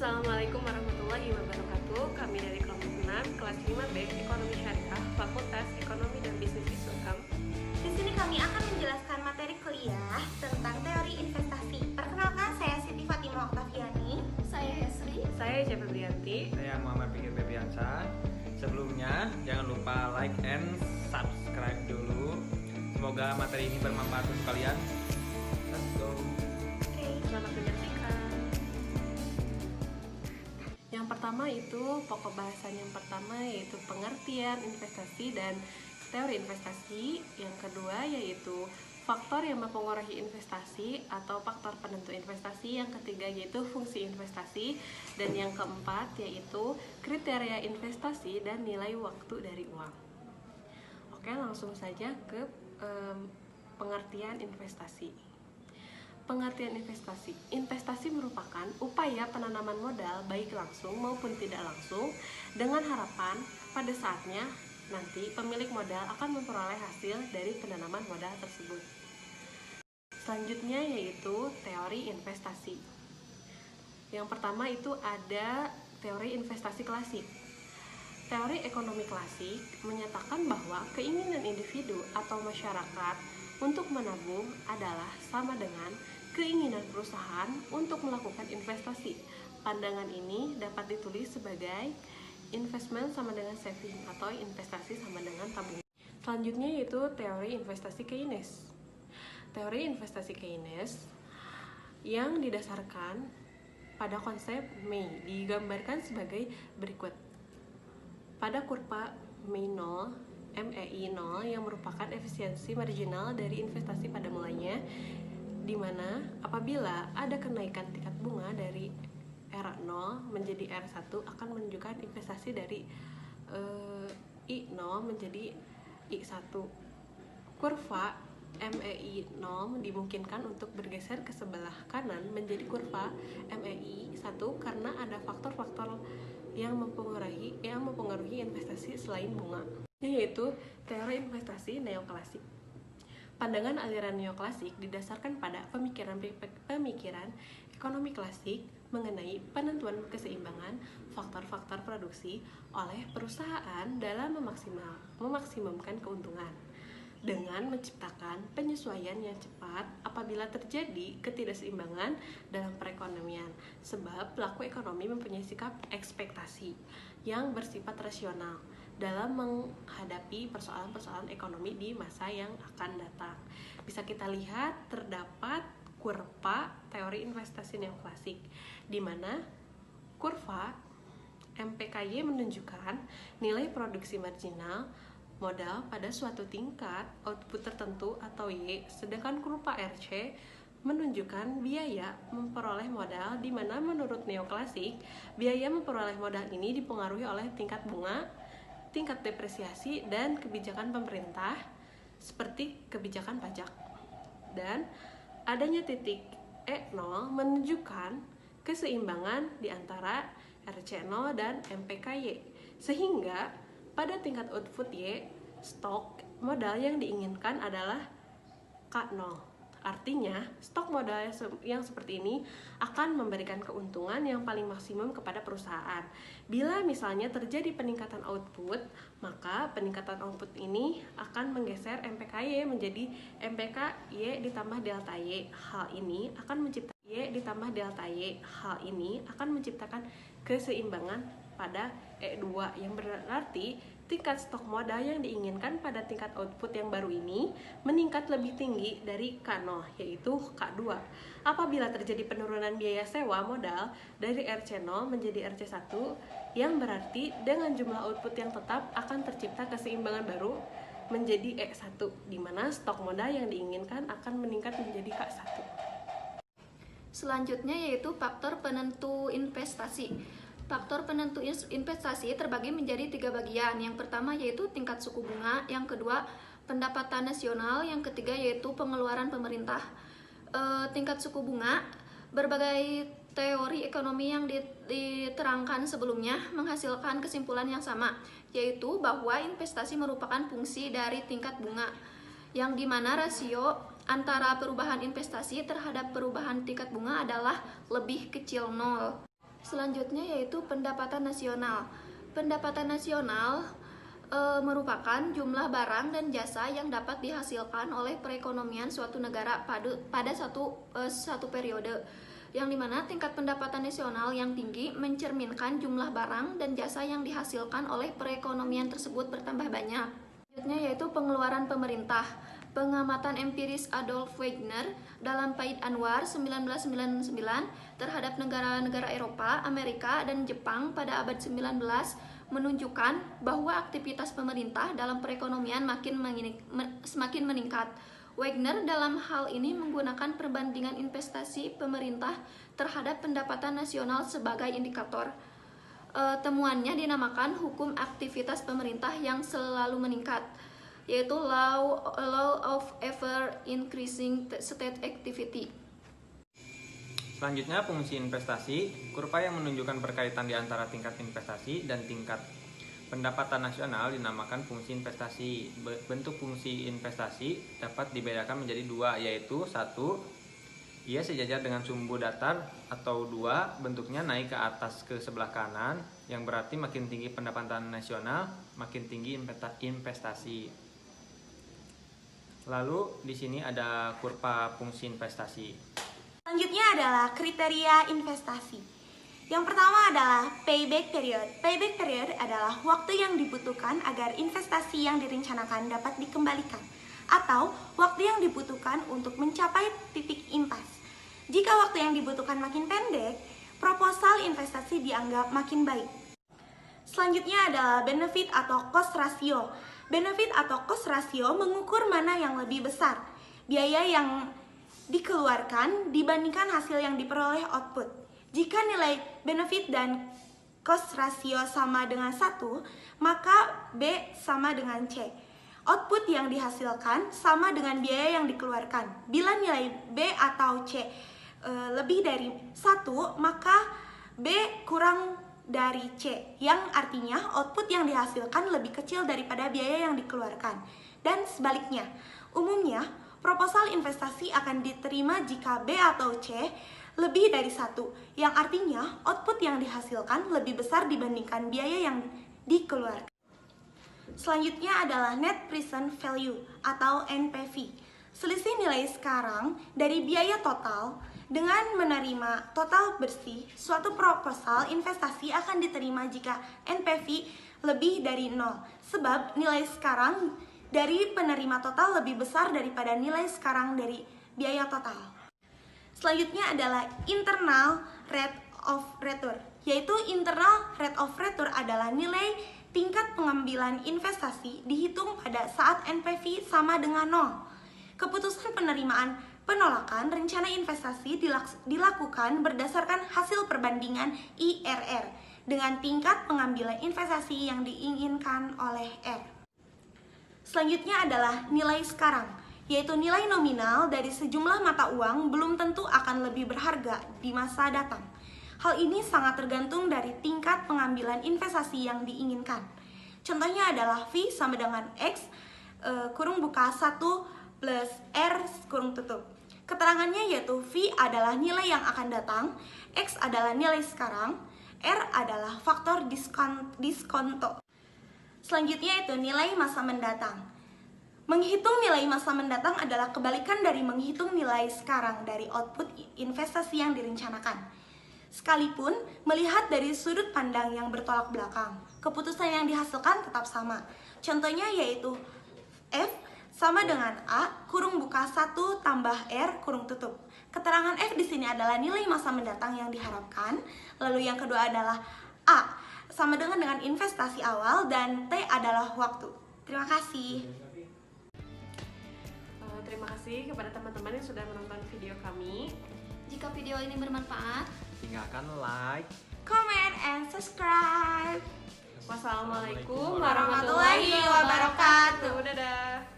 Assalamualaikum warahmatullahi wabarakatuh. Kami dari kelompok 6, kelas 5B, Ekonomi Syariah, Fakultas Ekonomi dan Bisnis Islam. Di sini kami akan menjelaskan materi kuliah tentang teori investasi. Perkenalkan, saya Siti Fatimah Oktaviani. Saya Hesri. Saya Ija Febrianti. Saya Muhammad Fikir Febriansyah. Sebelumnya, jangan lupa like and subscribe dulu. Semoga materi ini bermanfaat untuk kalian. Let's go. Oke, selamat menyaksikan. Yang pertama itu pokok bahasan yang pertama yaitu pengertian investasi dan teori investasi. Yang kedua yaitu faktor yang mempengaruhi investasi atau faktor penentu investasi. Yang ketiga yaitu fungsi investasi. Dan yang keempat yaitu kriteria investasi dan nilai waktu dari uang. Oke, langsung saja ke pengertian investasi. Pengertian investasi. Investasi merupakan upaya penanaman modal baik langsung maupun tidak langsung dengan harapan pada saatnya nanti pemilik modal akan memperoleh hasil dari penanaman modal tersebut. Selanjutnya yaitu teori investasi. Yang pertama itu ada teori investasi klasik. Teori ekonomi klasik menyatakan bahwa keinginan individu atau masyarakat untuk menabung adalah sama dengan keinginan perusahaan untuk melakukan investasi. Pandangan ini dapat ditulis sebagai investment sama dengan saving atau investasi sama dengan tabungan. Selanjutnya yaitu teori investasi Keynes. Teori investasi Keynes yang didasarkan pada konsep May digambarkan sebagai berikut. Pada kurva MEI 0 yang merupakan efisiensi marginal dari investasi pada mulanya, di mana apabila ada kenaikan tingkat bunga dari R0 menjadi R1 akan menunjukkan investasi dari I0 menjadi I1. Kurva MEI 0 dimungkinkan untuk bergeser ke sebelah kanan menjadi kurva MEI 1 karena ada faktor-faktor yang mempengaruhi investasi selain bunga, yaitu teori investasi neoklasik. Pandangan aliran neoklasik didasarkan pada pemikiran ekonomi klasik mengenai penentuan keseimbangan faktor-faktor produksi oleh perusahaan dalam memaksimumkan keuntungan dengan menciptakan penyesuaian yang cepat apabila terjadi ketidakseimbangan dalam perekonomian, sebab pelaku ekonomi mempunyai sikap ekspektasi yang bersifat rasional dalam menghadapi persoalan-persoalan ekonomi di masa yang akan datang. Bisa kita lihat terdapat kurva teori investasi neoklasik, di mana kurva MPKY menunjukkan nilai produksi marginal modal pada suatu tingkat output tertentu atau Y, sedangkan kurva RC menunjukkan biaya memperoleh modal, di mana menurut neoklasik biaya memperoleh modal ini dipengaruhi oleh tingkat bunga, tingkat depresiasi, dan kebijakan pemerintah seperti kebijakan pajak. Dan adanya titik E0 menunjukkan keseimbangan di antara RC0 dan MPKY, sehingga pada tingkat output Y, stok modal yang diinginkan adalah K0. Artinya, stok modal yang seperti ini akan memberikan keuntungan yang paling maksimum kepada perusahaan. Bila misalnya terjadi peningkatan output, maka peningkatan output ini akan menggeser MPKY menjadi MPKY ditambah delta Y. Hal ini akan menciptakan keseimbangan pada E2 yang berarti tingkat stok modal yang diinginkan pada tingkat output yang baru ini meningkat lebih tinggi dari K0, yaitu K2. Apabila terjadi penurunan biaya sewa modal dari RC0 menjadi RC1, yang berarti dengan jumlah output yang tetap akan tercipta keseimbangan baru menjadi E1, di mana stok modal yang diinginkan akan meningkat menjadi K1. Selanjutnya yaitu faktor penentu investasi. Faktor penentu investasi terbagi menjadi 3 bagian. Yang pertama yaitu tingkat suku bunga, yang kedua pendapatan nasional, yang ketiga yaitu pengeluaran pemerintah. Tingkat suku bunga, berbagai teori ekonomi yang diterangkan sebelumnya menghasilkan kesimpulan yang sama, yaitu bahwa investasi merupakan fungsi dari tingkat bunga, yang dimana rasio antara perubahan investasi terhadap perubahan tingkat bunga adalah lebih kecil 0. Selanjutnya yaitu pendapatan nasional. Pendapatan nasional merupakan jumlah barang dan jasa yang dapat dihasilkan oleh perekonomian suatu negara pada satu periode, yang dimana tingkat pendapatan nasional yang tinggi mencerminkan jumlah barang dan jasa yang dihasilkan oleh perekonomian tersebut bertambah banyak. Selanjutnya yaitu pengeluaran pemerintah. Pengamatan empiris Adolf Wagner dalam Paid Anwar 1999 terhadap negara-negara Eropa, Amerika, dan Jepang pada abad 19 menunjukkan bahwa aktivitas pemerintah dalam perekonomian semakin meningkat. Wagner dalam hal ini menggunakan perbandingan investasi pemerintah terhadap pendapatan nasional sebagai indikator. Temuannya dinamakan hukum aktivitas pemerintah yang selalu meningkat, yaitu law of ever increasing state activity. Selanjutnya, fungsi investasi, kurva yang menunjukkan berkaitan di antara tingkat investasi dan tingkat pendapatan nasional dinamakan fungsi investasi. Bentuk fungsi investasi dapat dibedakan menjadi dua, yaitu satu, ia sejajar dengan sumbu datar, atau dua, bentuknya naik ke atas ke sebelah kanan, yang berarti makin tinggi pendapatan nasional, makin tinggi investasi. Lalu di sini ada kurva fungsi investasi. Selanjutnya adalah kriteria investasi. Yang pertama adalah payback period. Payback period adalah waktu yang dibutuhkan agar investasi yang direncanakan dapat dikembalikan, atau waktu yang dibutuhkan untuk mencapai titik impas. Jika waktu yang dibutuhkan makin pendek, proposal investasi dianggap makin baik. Selanjutnya adalah benefit atau cost ratio. Benefit atau cost ratio mengukur mana yang lebih besar, biaya yang dikeluarkan dibandingkan hasil yang diperoleh output. Jika nilai benefit dan cost ratio sama dengan 1, maka B sama dengan C. Output yang dihasilkan sama dengan biaya yang dikeluarkan. Bila nilai B atau C lebih dari 1, maka B kurang dari C, yang artinya output yang dihasilkan lebih kecil daripada biaya yang dikeluarkan. Dan sebaliknya, umumnya proposal investasi akan diterima jika B atau C lebih dari 1, yang artinya output yang dihasilkan lebih besar dibandingkan biaya yang dikeluarkan. Selanjutnya adalah net present value atau NPV. Selisih nilai sekarang dari biaya total. Dengan menerima total bersih, suatu proposal investasi akan diterima jika NPV lebih dari 0, sebab nilai sekarang dari penerima total lebih besar daripada nilai sekarang dari biaya total. Selanjutnya adalah internal rate of return, yaitu internal rate of return adalah nilai tingkat pengambilan investasi dihitung pada saat NPV sama dengan 0. Keputusan penerimaan penolakan rencana investasi dilakukan berdasarkan hasil perbandingan IRR dengan tingkat pengambilan investasi yang diinginkan oleh R. Selanjutnya adalah nilai sekarang, yaitu nilai nominal dari sejumlah mata uang belum tentu akan lebih berharga di masa datang. Hal ini sangat tergantung dari tingkat pengambilan investasi yang diinginkan. Contohnya adalah V sama dengan X kurung buka 1 plus R kurung tutup. Keterangannya yaitu V adalah nilai yang akan datang, X adalah nilai sekarang, R adalah faktor diskonto. Selanjutnya itu nilai masa mendatang. Menghitung nilai masa mendatang adalah kebalikan dari menghitung nilai sekarang dari output investasi yang direncanakan. Sekalipun melihat dari sudut pandang yang bertolak belakang, keputusan yang dihasilkan tetap sama. Contohnya yaitu F sama dengan A kurung buka 1 tambah R kurung tutup. Keterangan F di sini adalah nilai masa mendatang yang diharapkan. Lalu yang kedua adalah A sama dengan investasi awal dan T adalah waktu. Terima kasih. Terima kasih kepada teman-teman yang sudah menonton video kami. Jika video ini bermanfaat, Tinggalkan like, Comment and subscribe. Wassalamualaikum warahmatullahi wabarakatuh. Dadah.